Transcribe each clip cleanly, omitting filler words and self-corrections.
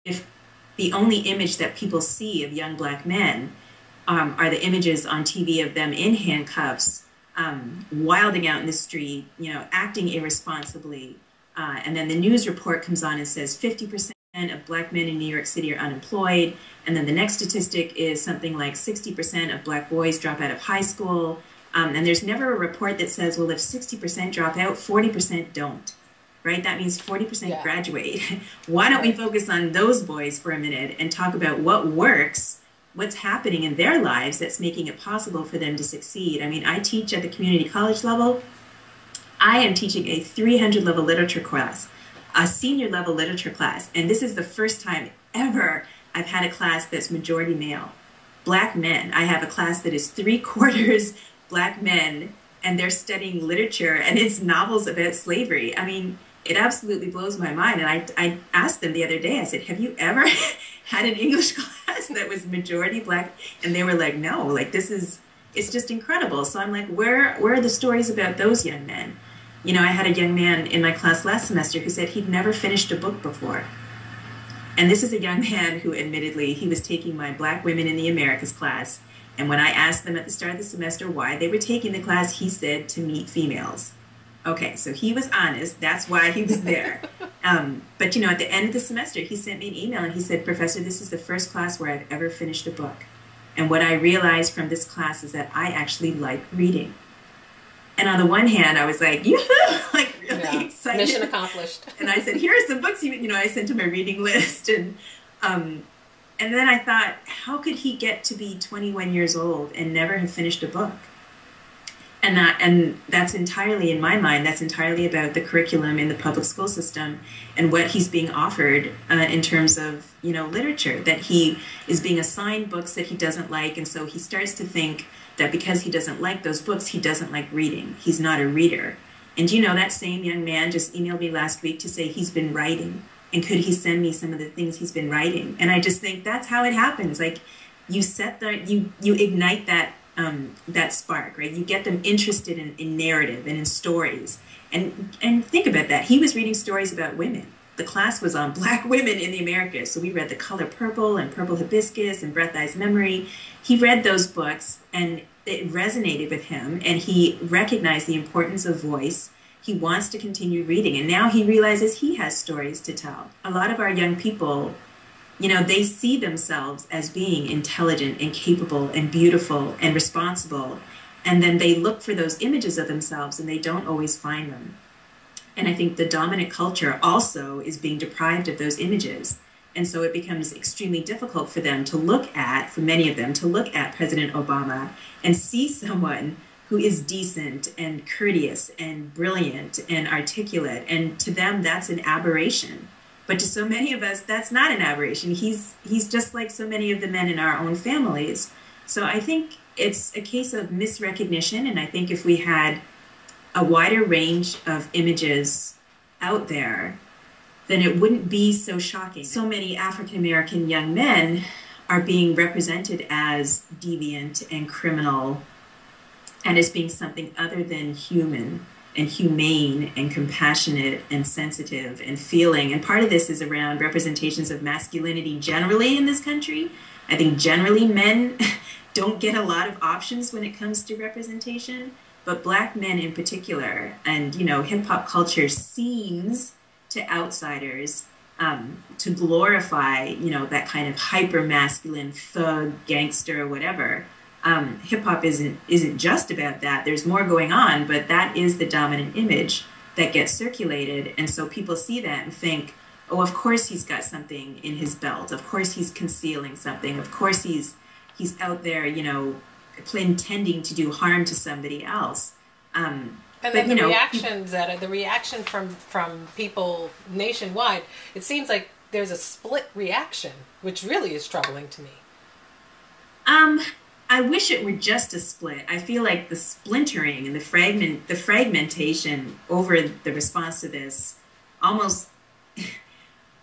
if the only image that people see of young black men are the images on TV of them in handcuffs, wilding out in the street, acting irresponsibly, and then the news report comes on and says 50% of black men in New York City are unemployed, and then the next statistic is something like 60% of black boys drop out of high school, and there's never a report that says, well, if 60% drop out, 40% don't. Right? That means 40% graduate. Why don't we focus on those boys for a minute and talk about what works, what's happening in their lives that's making it possible for them to succeed? I mean, I teach at the community college level. I am teaching a 300 level literature class, a senior level literature class, and this is the first time ever I've had a class that's majority male. Black men. I have a class that is 3/4 black men, and they're studying literature, and it's novels about slavery. I mean, it absolutely blows my mind. And I asked them the other day, I said, have you ever had an English class that was majority black? And they were like, no, like it's just incredible. So I'm like, where are the stories about those young men? I had a young man in my class last semester who said he'd never finished a book before. And this is a young man who admittedly, he was taking my Black Women in the Americas class. And when I asked them at the start of the semester why they were taking the class, he said to meet females. Okay, so he was honest. That's why he was there. But, at the end of the semester, he sent me an email and he said, Professor, this is the first class where I've ever finished a book. And what I realized from this class is that I actually like reading. And on the one hand, I was like, yoo-hoo, like really excited. Mission accomplished. And I said, here are some books, I sent him a reading list. And then I thought, how could he get to be 21 years old and never have finished a book? And that's entirely, in my mind, that's entirely about the curriculum in the public school system and what he's being offered in terms of, literature, that he is being assigned books that he doesn't like. And so he starts to think that because he doesn't like those books, he doesn't like reading. He's not a reader. And that same young man just emailed me last week to say he's been writing. And could he send me some of the things he's been writing? And I just think that's how it happens. Like you ignite that spark, right? You get them interested in narrative and in stories. And think about that. He was reading stories about women. The class was on Black women in the Americas. So we read The Color Purple and Purple Hibiscus and Breath Eyes Memory. He read those books and it resonated with him, and he recognized the importance of voice. He wants to continue reading, and now he realizes he has stories to tell. A lot of our young people, they see themselves as being intelligent and capable and beautiful and responsible, and then they look for those images of themselves and they don't always find them. And I think the dominant culture also is being deprived of those images. And so it becomes extremely difficult for them to look at, for many of them, to look at President Obama and see someone who is decent and courteous and brilliant and articulate. And to them, that's an aberration. But to so many of us, that's not an aberration. He's just like so many of the men in our own families. So I think it's a case of misrecognition. And I think if we had a wider range of images out there, then it wouldn't be so shocking. So many African-American young men are being represented as deviant and criminal and as being something other than human and humane and compassionate and sensitive and feeling. And part of this is around representations of masculinity generally in this country. I think generally men don't get a lot of options when it comes to representation, but Black men in particular, and hip-hop culture seems to outsiders to glorify, that kind of hyper-masculine thug, gangster, whatever. Hip-hop isn't just about that. There's more going on, but that is the dominant image that gets circulated. And so people see that and think, oh, of course he's got something in his belt. Of course he's concealing something. Of course he's out there, intending to do harm to somebody else. And then the reaction, Zetta, the reaction from people nationwide, it seems like there's a split reaction, which really is troubling to me. I wish it were just a split. I feel like the splintering and the fragmentation over the response to this almost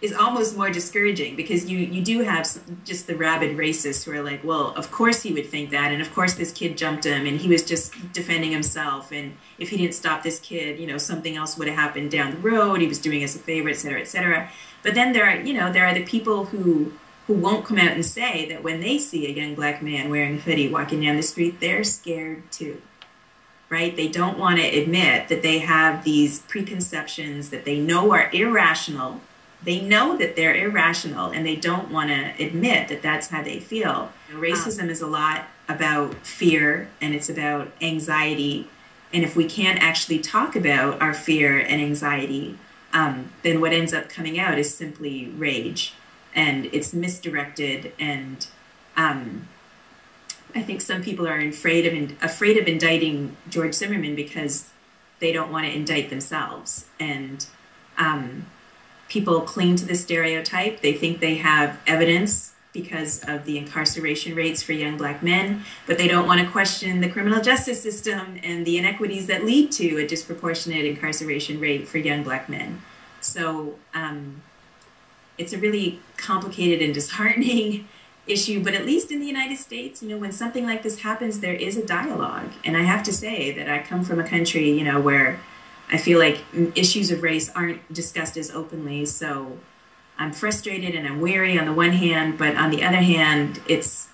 is almost more discouraging, because you do have just the rabid racists who are like, well, of course he would think that, and of course this kid jumped him, and he was just defending himself, and if he didn't stop this kid, you know, something else would have happened down the road. He was doing us a favor, et cetera, et cetera. But then there are the people who won't come out and say that when they see a young black man wearing a hoodie walking down the street, they're scared too. Right? They don't want to admit that they have these preconceptions that they know are irrational. They know that they're irrational, and they don't want to admit that that's how they feel. Racism is a lot about fear, and it's about anxiety. And if we can't actually talk about our fear and anxiety, then what ends up coming out is simply rage, and it's misdirected. And I think some people are afraid of indicting George Zimmerman because they don't want to indict themselves. And people cling to the stereotype. They think they have evidence because of the incarceration rates for young black men, but they don't want to question the criminal justice system and the inequities that lead to a disproportionate incarceration rate for young black men. So it's a really complicated and disheartening issue, but at least in the United States, you know, when something like this happens, there is a dialogue. And I have to say that I come from a country, you know, where I feel like issues of race aren't discussed as openly. So I'm frustrated and I'm weary on the one hand, but on the other hand, it's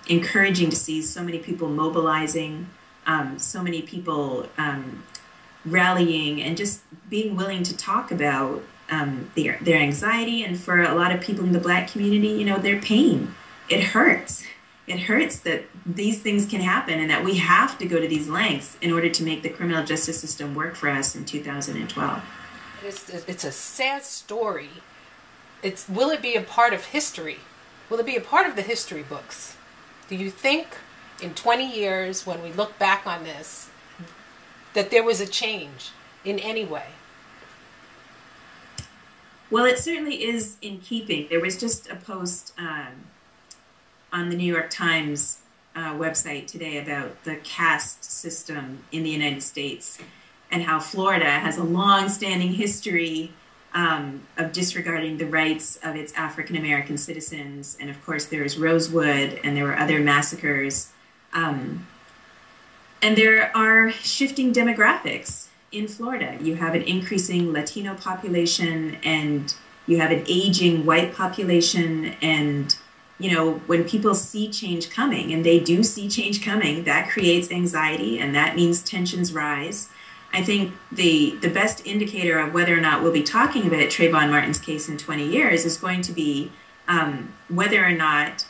encouraging to see so many people mobilizing, so many people rallying, and just being willing to talk about their anxiety, and for a lot of people in the black community, you know, their pain. It hurts. It hurts that these things can happen and that we have to go to these lengths in order to make the criminal justice system work for us in 2012. It's a sad story. Will it be a part of history? Will it be a part of the history books? Do you think in 20 years, when we look back on this, that there was a change in any way? Well, it certainly is in keeping. There was just a post on the New York Times website today about the caste system in the United States and how Florida has a long-standing history of disregarding the rights of its African-American citizens. And of course, there is Rosewood, and there were other massacres. And there are shifting demographics in Florida. You have an increasing Latino population, and you have an aging white population. And, you know, when people see change coming, and they do see change coming, that creates anxiety, and that means tensions rise. I think the best indicator of whether or not we'll be talking about Trayvon Martin's case in 20 years is going to be whether or not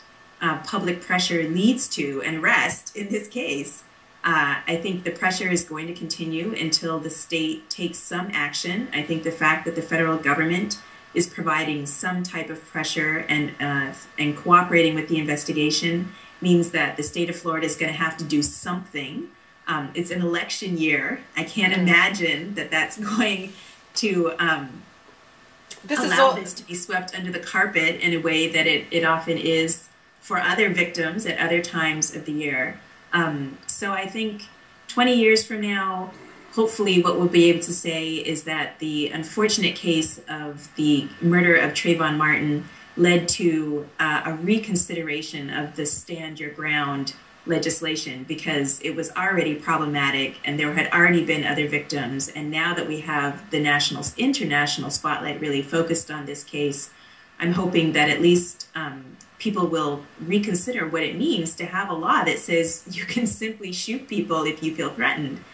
public pressure leads to an arrest in this case. I think the pressure is going to continue until the state takes some action. I think the fact that the federal government is providing some type of pressure and cooperating with the investigation means that the state of Florida is going to have to do something. It's an election year. I can't imagine that that's going to allow this to be swept under the carpet in a way that it often is for other victims at other times of the year. So I think 20 years from now, hopefully what we'll be able to say is that the unfortunate case of the murder of Trayvon Martin led to a reconsideration of the Stand Your Ground legislation, because it was already problematic and there had already been other victims. And now that we have the international spotlight really focused on this case, I'm hoping that at least people will reconsider what it means to have a law that says you can simply shoot people if you feel threatened.